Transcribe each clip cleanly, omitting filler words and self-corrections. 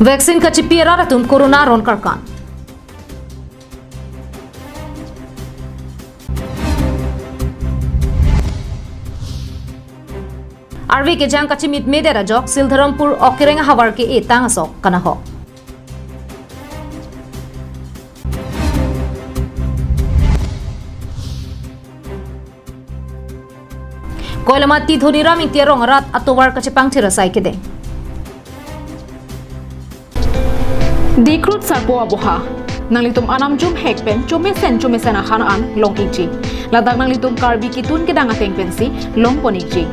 Vaksin kachipi ratum corona ron karkan. Arvi ke jang kachimit medera jok Siltharampur okireng hawar ke etang asok kanaho. Koilamati dhoniram ingtiarong rat atowar kachipang tirasai kede. Dikrut sarpo aboha nanglitum anam jum hekpen chumesen ahan an long iji ladak nanglitum karbi kitun kedang ateng pensi long poniji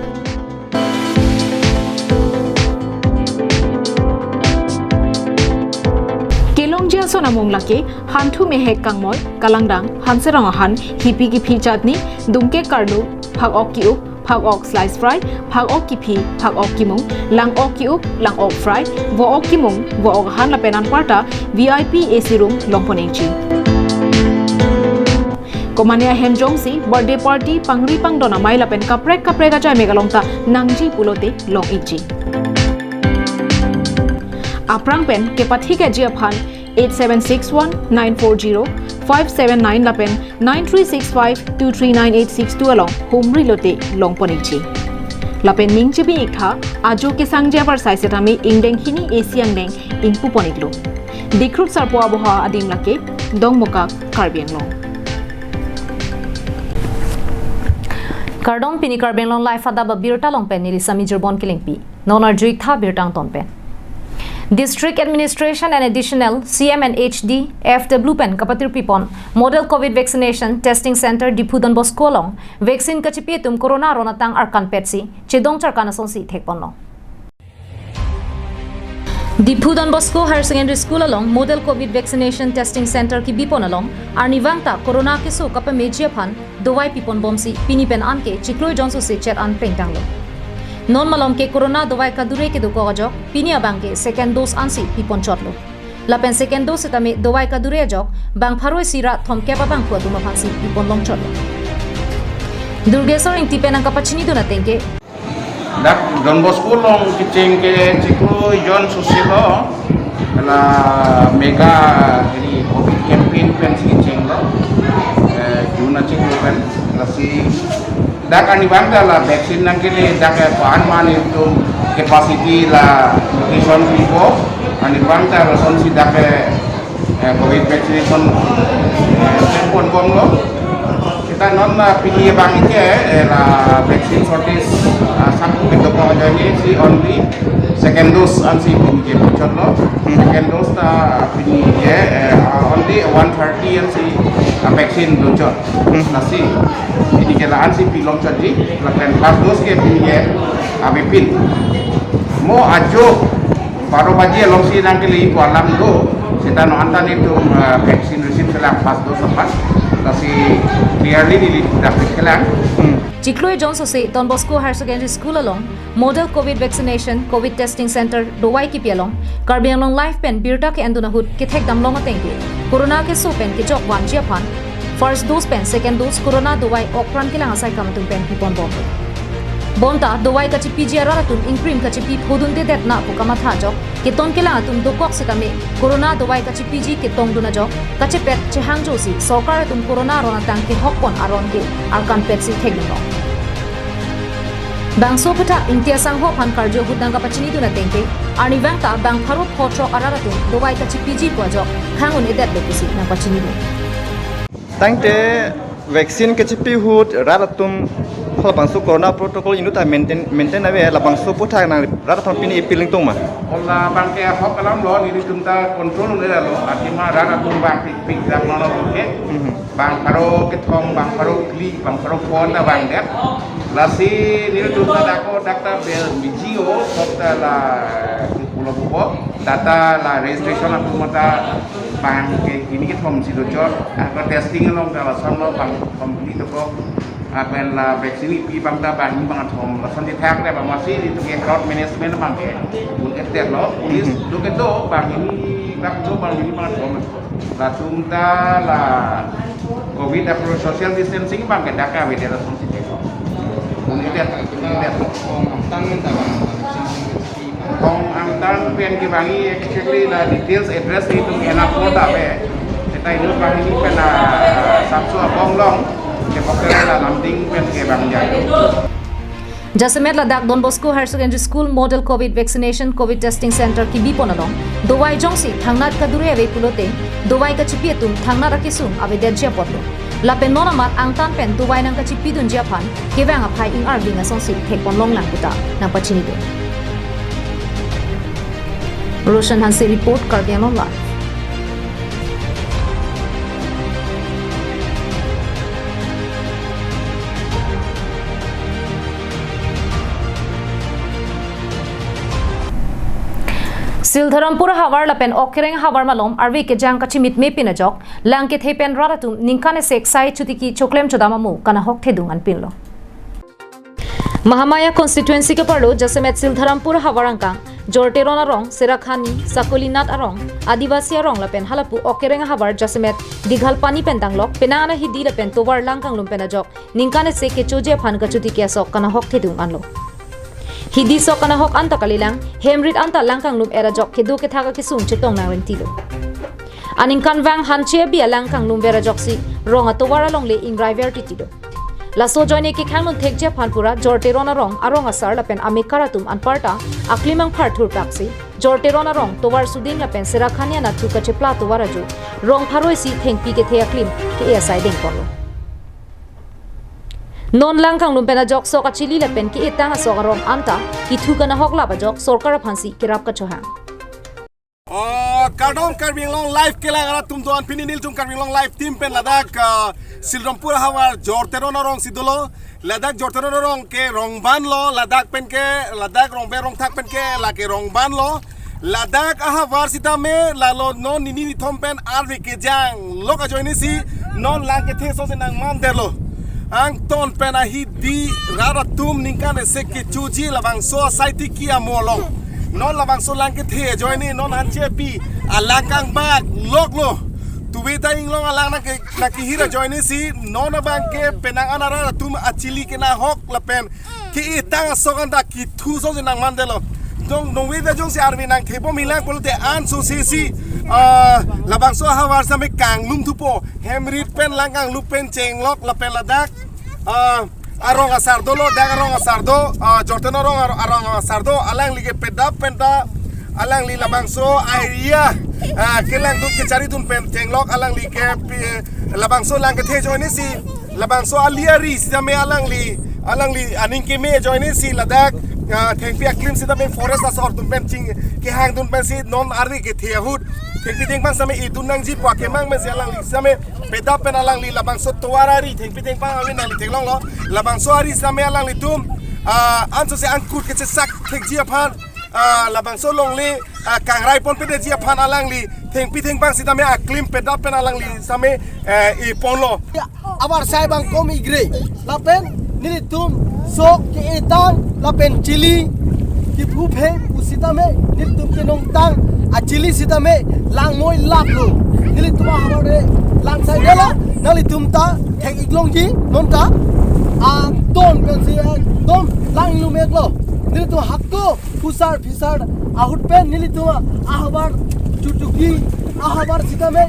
kelong jia sona mong lake hantu mehek kangmoy kalangdang hanserang ahan hipi gipi chatni dumke karlu phag ok ki up phag ok slice fry phag ok kipi phag ok kimung lang ok ki up lang ok fry vo ok kimung vo ok han la penan parta VIP AC room longponeji komania hemjong si birthday party pangri pangdona mai la pen kaprek ga jai megalongta nangji pulote long iji aprang pen ke pathi ke jiaphan 8761940579 lapen 9365239862 along humri lote longponeji lapen mingchibi ikha ajo ke sangjia par saisetami ingdeng hini asiang deng ingpu poniglo dikrut sarpo aboha adim lake dongmoka karbienglong Kardong pini karbienglong life Adap Abirta longpen nili sami jirbon kilingpi nonar juik tha birtang tonpen District Administration and Additional CM and HD FW pen kapatir pipon Model COVID Vaccination Testing Center Dipudan Bosco long vaccine kachipitum corona ronatang arkan petsi chedong charkana sonsi thekponlo Dipudan Bosco Higher Secondary School along Model COVID Vaccination Testing Center ki bipon along arnivangta corona ke so kapa mejia phan dowai pipon bomsi pinipen anke chikloi jonsu se chat an pengtanglo Non malom ke corona dowai kadure ke duko ajok pini abang ke second dose ansi pipon chotlo lapen second dose tame dowai kadure ajok bang pharoi sira thomke pa bang puatu ma phansi pipon long chotlo Durgesor ing tipen ang kapachini do natengke dak Don Bosco long kicing ke ciklu John Susilo la mega ini COVID campaign pen kicing lo juna ciklu pen lasi dak ani bangda la vaksin nang kini dak pahan mani itu capacity la nutrition pipo ani bangda la son si dak COVID vaccination tempon bom lo kita non pilih bang itu la vaksin shortage satu kita kau jadi si only second dose ansi pilih pucon lo second dose ta pilih only 130 ansi vaksin pucon nasi ini kela ansi pilih jadi lakukan first dose ke pilih abipin mau ajo baru baji longsi nang kili alam do kita no antan itu vaksin receive selang first dose lepas nasi clearly di dapat kelang Chikloi Johnson se Don Bosco Higher Secondary School along Model COVID Vaccination COVID Testing Center dowai ki pialong karbianglong life pen birta ke anduna hut ke thek damlong atengke corona ke so pen ke jok wan chia phan first dose pen second dose corona dowai okran ke lang asai kamatung pen pipon bom bonta dowai ka chi pgr ratun incream ka chi pi phodun de det na ko kama tha jok ke ton ke lang atum do kok se kame corona dowai ka chi pg ke tong duna jok ka che pet che hang jo si sokar atum corona rona tang ke hokpon aron ke arkan pet si thek no Bangso pata intia sangho phan karjo hudang ka pachini duna tengke ani bangta bang pharo photro araratun dowai ka chi pg ko jok hangun edet le kusi na pachini du Tangte vaksin kecipi hut raratum kalau bangsu corona protokol ini tak maintain abe la bangsu putar nang raratum pini ipiling tong ma. Allah bangke hok alam lo ini kita kontrol le lo atima raratum bang pik dak nono ke bang paro ketom bang paro klik bang paro phone ta bang det lasi ini kita dako data bel bijio kota la pulau bubo data la registration aku mata bang ke ini kita mesti docor agar testing lo kalau sama bang complete ko akan la vaksin pi bang ta bang ni bang thom la san di thak le bang masih itu ke crowd management bang ke un etet lo is do ke do bang ini bang do bang ini bang thom la sumta la covid apro social distancing bang ke daka we dia langsung sih un etet lo tangan ta bang kong ang tan pen ki bangi actually la details address itu ena port abe kita itu bangi ni pen sabsu abong long ke pokera la lamding pen ke bang jai Jasamet Ladakh Don Bosco Higher Secondary School Model COVID Vaccination COVID Testing Center ki biponalong dowai jongsi thangnat kadure ave pulote dowai ka chipi tum thangnat akisum ave derjia potlo lapen nona mat angtan pen dowai nang ka chipi dun jia phan kewang aphai ing arving asonsi thekpon long lang puta nang pachini de Roshan Hanse report Karbian Online Sildharampur Hawar lapen Okereng Hawar malom arvi ke jang kachimit me pinajok langke thepen raratum ningkane sek sai chutiki choklem chodamamu kana hok thedung an pinlo Mahamaya constituency ke parlo Jasamet Sildharampur Hawarangka Jorterona rong Serakhani Sakolinat arong Adivasi arong lapen halapu Okereng Hawar Jasamet Dighal pani pentanglok penana hidi lapen towar langkang lum penajok ningkane sek ke choje phan ka chutiki asok kana hok thedung anlo Hidi so kana hok anta kalilang hemrit anta langkang lum era jok kedu ke thaga kisung chitong na rentilo aning kanwang hanche bia langkang lum vera joksi ronga towara longle ing driver titido la so joine ke khangun thekje phanpura jorterona rong aronga sar lapen amikaratum anparta aklimang pharthur paksi jorterona rong towar suding lapen serakhania na thuka chepla towara ju rong pharoisi thengpi ke the aklim ke asai ding polo Non langkang lumpena jok sok achili lepen ki etang sok arong anta ki thuka na hokla ba jok sorkar phansi kirap ka choha Kardom Karbing Long Life kela gara tum doan pini nil tum Karbing Long Life team pen Ladakh Silrampur Hawar Jorterona rong sidolo Ladakh Jorterona rong ke rongban lo Ladakh pen ke Ladakh rong be rong thak pen ke la ke rongban lo Ladakh Hawar sita me lalo non nini thom pen arvi ke jang loka joini si non lang ke the so se nang man derlo ang ton pena hidi rara tum ningkane seke chuji labang so saiti kia molong non labang so lang ke the joini non hanche pi alakang bag loklo tuwita inglong alang na ki hira joini si non abang ke penang anara tum achili ke na hok lapen ki itang soganda ki thu so nang mandelo dong dong wita jong si arvi nang thebo milang kolte an so si labang so hawar same kang lum thupo hemrit pen langkang lupen chenglok lapen Ladakh arong asardo lo dag arong asardo jorteno arong asardo alang lige pedap penta alang li labang so area kelang dun ke cari dun pen chenglok alang li ke labang so lang ke the joini si labang so aliari sidame alang li aning ke me joini si Ladakh thengpi aklim sidame forest asor dun pen ching ke hang dun pen si non arri ke thehut thengpi tengpang same idun nang ji pa kemang me alang li same peda pen alang li labang so tuarari thengpi tengpang awin nang li tenglong lo labang so ari same alang li tum anso se angkut ke sak thek ji phan labang so long li kangrai pon pede ji phan alang li thengpi tengpang sidame aklim peda pen alang li same I ponlo abar sai bang kom igre lapen nilitum sok ke etang lapen chili ki phuphe usitame nilitum ke nong tang a chili sitame lang moi laplo nilitum hamore lang sai dela nalitum ta thek iglong ji non ta a ton kan si tom lang lu meklo nilitum hakko pusar fisar ahut pen nilitum ahbar chutuki ahbar sitame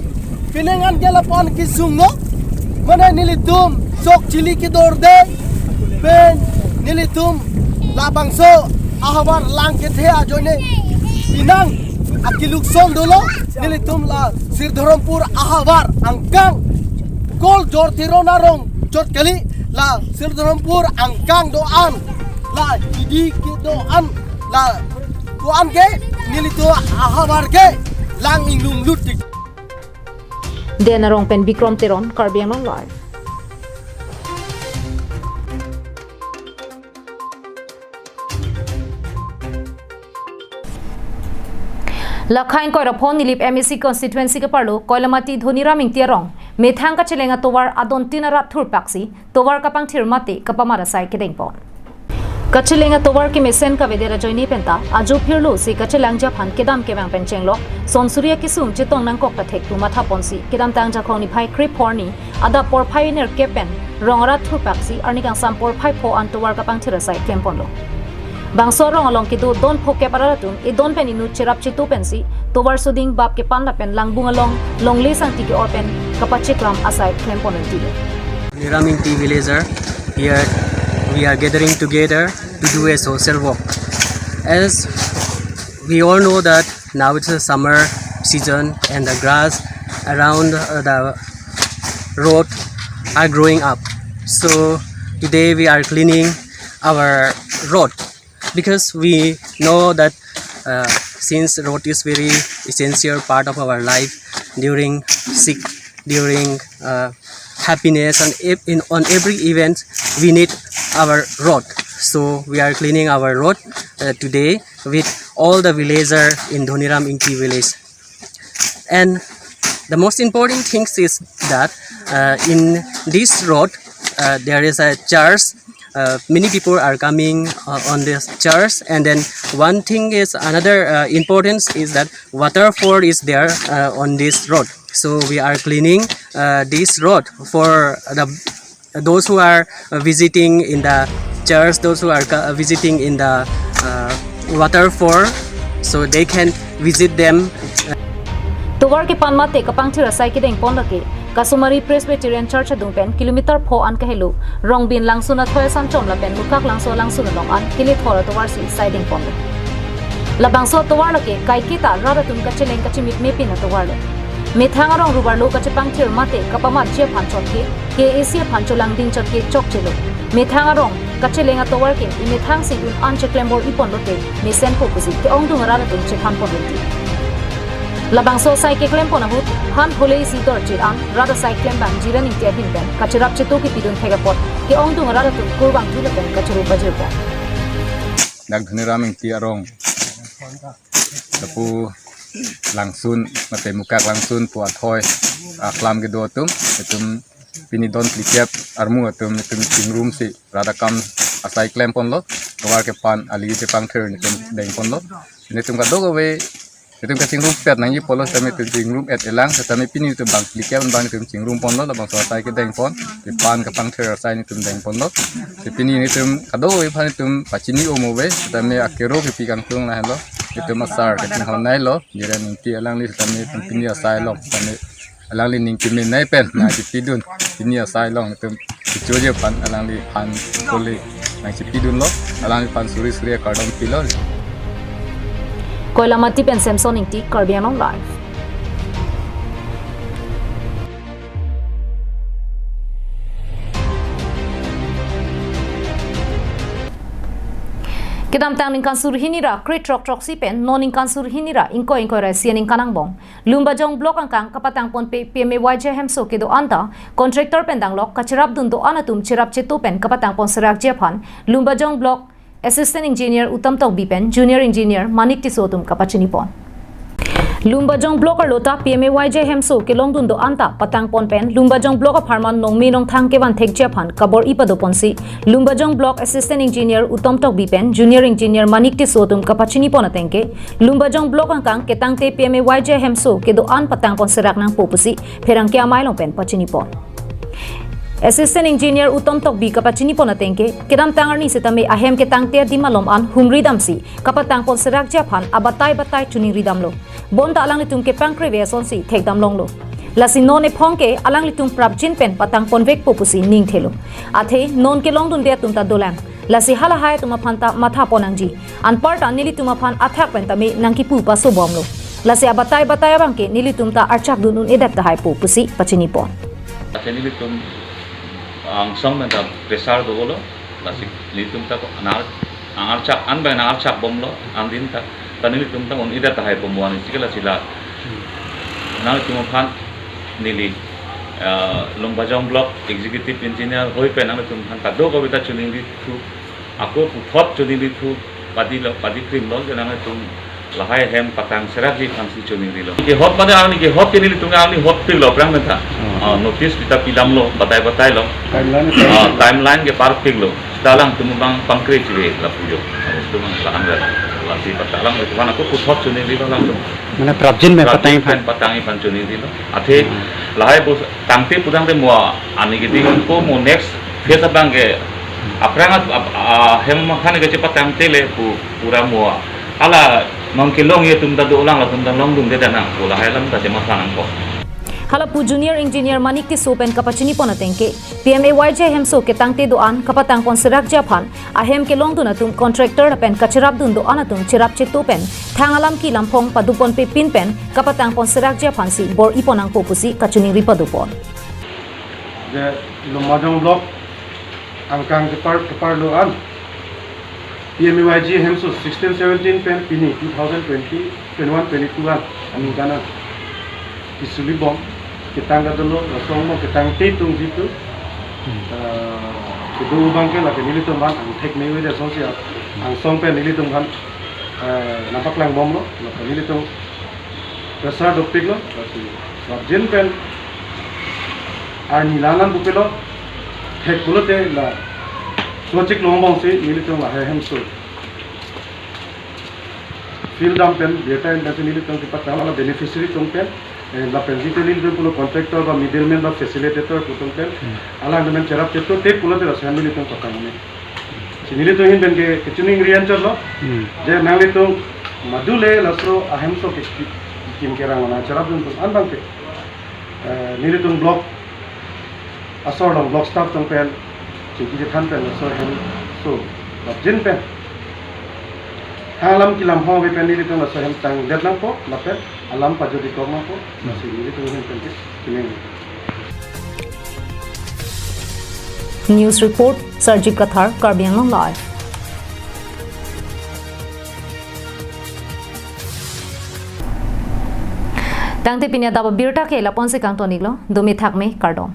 pinengan gela pon ki sungno mana nilitum sok chili ki dor de pen nilitum labang so ahbar lang ke the a joine pinang akiluk son dolo nilitum la Sildharampur ahbar angkang kol jortirona rong jot kali la Sildharampur angkang doan la idi ki doan la doan ke nilitu ahbar ke lang inglum lutik Denarong pen Bikram Teron Karbian Live Lakhain koi rapon nilip MEC constituency ke parlo koilamati dhonira mingtiarong methang ka chelenga towar adon tinara thur paksi towar kapang thirmate kapamara sai kedengpon kachelenga towar ki mesen ka vedera joini penta ajo phirlo se kachelang ja phan kedam kebang penchenglo sonsuria kisung chitong nang kok ta thek tu matha ponsi kedam tang ja khoni phai krip porni ada por pioneer kepen rongara thur paksi arnikang sampor phai pho an towar kapang thira sai kemponlo Bangso rong along kitu don phoke pararatun I don pen inu chirap chitu pensi towar suding bab ke pan la pen langbung along long le sang tiki open kapachikram aside klemponen tilo. Ramming tea villager, here we are gathering together to do a social work. As we all know that now it's a summer season and the grass around the road are growing up. So today we are cleaning our road because we know that since road is very essential part of our life during sick, during happiness and on every event we need our road. So we are cleaning our road today with all the villagers in Dhoniram Inki village. And the most important thing is that in this road there is a church. Many people are coming on this church, and then one thing is another importance is that waterfall is there on this road. So we are cleaning this road for those who are visiting in the church, those who are visiting in the waterfall, so they can visit them. Towar ke pan mate kapang thira sai ke deng pon lake Kasumari Presbyterian Church adung pen kilometer pho an kahelu rong bin langsuna thoy sam chom la pen mukak langso langsuna long an kili thora towar si siding pon labang so towar lake kai kita rara tum ka cheleng ka chimit me pin towar le methang rong rubar lo ka chepang thir mate kapama che phan chot ke asia phan cholang ding chot ke chok chelo methang rong ka cheleng towar ke I methang si un an cheklembor ipon lote me sen ko pusi ke ong dung rara tum che phan pon le Labang so sai ke klem pona hut han hole si tor chiran rada sai klem bang jiran ing tia bin ben kachirap chetu ki pidun thega pot ke ong dung rada tu kurbang tu le ben kachiru bajir po Dak Dhoniram ing tia rong tapu langsun mate mukak langsun pu athoy aklam ke do tum pini don klikep armu tum ting room si rada kam asai klem pon lo kawar ke pan ali te pang thir ni tum deng pon lo ni tum ka do we itu kacing room pet nanti polos kami tu cing room et elang tetapi pini tu bang kliknya bang tu cing room pon lo bang selesai ke deng pon di pan ke pang selesai ni tu deng pon lo di pini ni tu kado we pan tu pacini omo we tetapi akhiro pipi kang tung lah lo itu masar kacing hal nai lo jadi nanti elang ni tetapi tu pini asai lo tetapi elang ni ning pini nai pen nah di pidun pini asai lo itu dicuci pan elang ni pan kuli nah di pidun lo elang ni pan suri kardom pilo Koila mati pen Samson ing ti Caribbean on live Kedam tang ning kansur hinira kre trok si pen non ing kansur hinira inko ra sian ing kanang bong lumba jong block angkang kapatang pon pe PMA YJM so kedo anta contractor pen dang lok kachirap dun do anatum chirap chetu pen kapatang pon serak jephan lumba jong block Assistant Engineer Uttam Tok Bipen, Junior Engineer Manik Tisotum Kapachini Pon. Lumbajong Blocker Lota PMA YJM so Kelong Dundo Anta Patang Pon Pen, Lumbajong Block of Harman Nong Minong Thang Kevan Tek Japan, Kabor Ipado Ponsi, Lumbajong Block Assistant Engineer Uttam Tok Bipen, Junior Engineer Manik Tisotum Kapachini Ponatenke, Lumbajong Block Angkang Ketang Te PMA YJM so Kedo An Patang Pon Serak Nang Popusi, Perang Kia Mailong Pen Pachini Pon. Assistant Engineer Uttam Tok Bi kapachini ponatengke kedam tangar ni setame ahem ke tangte di malom an humri damsi kapatang pon serak japhan abatai chuni ridam lo bon ta alang litung ke pangkre veson si thekdam long lo lasi non e phongke alang litung prabjin pen patang pon vek popusi ning thelo athe non ke long dun de tum ta dolam lasi hala hai tuma phanta matha ponangji an part anili tuma phan athak pen tame nangki pu pa so bom lo lasi abatai bangke nili tum ta archak dunun edap ta hai popusi pachini pon Ini litum angsam dan besar dulu, nasi litum tak angarcak anbay angarcak bom lo, andin tak, tani litum tak on ida tahai pembuan ini segala sila, nang litum kan nili Lumbajong Block Executive Engineer hoi penang litum kan kado kau kita cuning itu, aku putot cuning itu padi krim lo, jangan litum lahai hem patang serak di fungsi cuning itu. Ke hot pada ani ke hot ini litum ani hot pil lo, perang mentah. Notice kita pilam lo, batai lo, timeline ke parking lo, dalang tumubang pangkre cile la pujo, tumang lahan ber, lasi patalang itu kan aku putot cunin di dalam lo. Mana prabjin me patangi pan cunin di lo. Ate lahai bos tangte pudang de mua ani gitu, ko mo next phase abang ke Aprangat hem makan ke cepat yang tele pura mua. Ala mangkilong ya tum tadu ulang la tum long dum de dana pula halam ta jema sanang ko. Halapu junior engineer manik ti sopen kapachini pona tengke PMAYJ hemso ke tangte doan kapatang pon serak japan ahem ke long duna tum contractor pen kacharap dun do anatum chirap che topen thangalam ki lampong padupon pe pin pen kapatang pon serak japan si bor iponang popusi kachuning ripadupon the Lumajang block angkang kepar doan PMAYJ hemso 16-17 pen pini 2020 21-22 an anugana isuli bom kita nggak dulu langsung mau kita hitung gitu kedua bangke lah penilai tumban ang teknik media sosial ang sompe nilai tumban nampak lang bom lo lah penilai tung besar dopik lo wajin pen nilanan bupe lo tek bulat deh lah swacik lombong sih nilai tung lah hemso field dam pen data yang dari nilai tung cepat lah beneficiary tung pen la penjite nil tung pulo contractor ba middleman ba facilitator putung pen ala dengan cerap ceto te pulo te rasan nil tung pakamune sinili tung hin ben ke kechuning rian chalo je nangli tung madule lasro ahemso ke kim kerang na cerap tung anbang ke nil tung block asor dong block staff tung pen chiki je than pen lasro hem so jin pen alam kilam ho be pen nil tung lasro hem tang deadlang po lapen alam pa jadi koma po masih ini tuh yang penting kini News report Sarjit Kathar Karbi Anglong Live Tangte pinya daba Abirta ke lapon se kang tonik lo dumi thak me kardom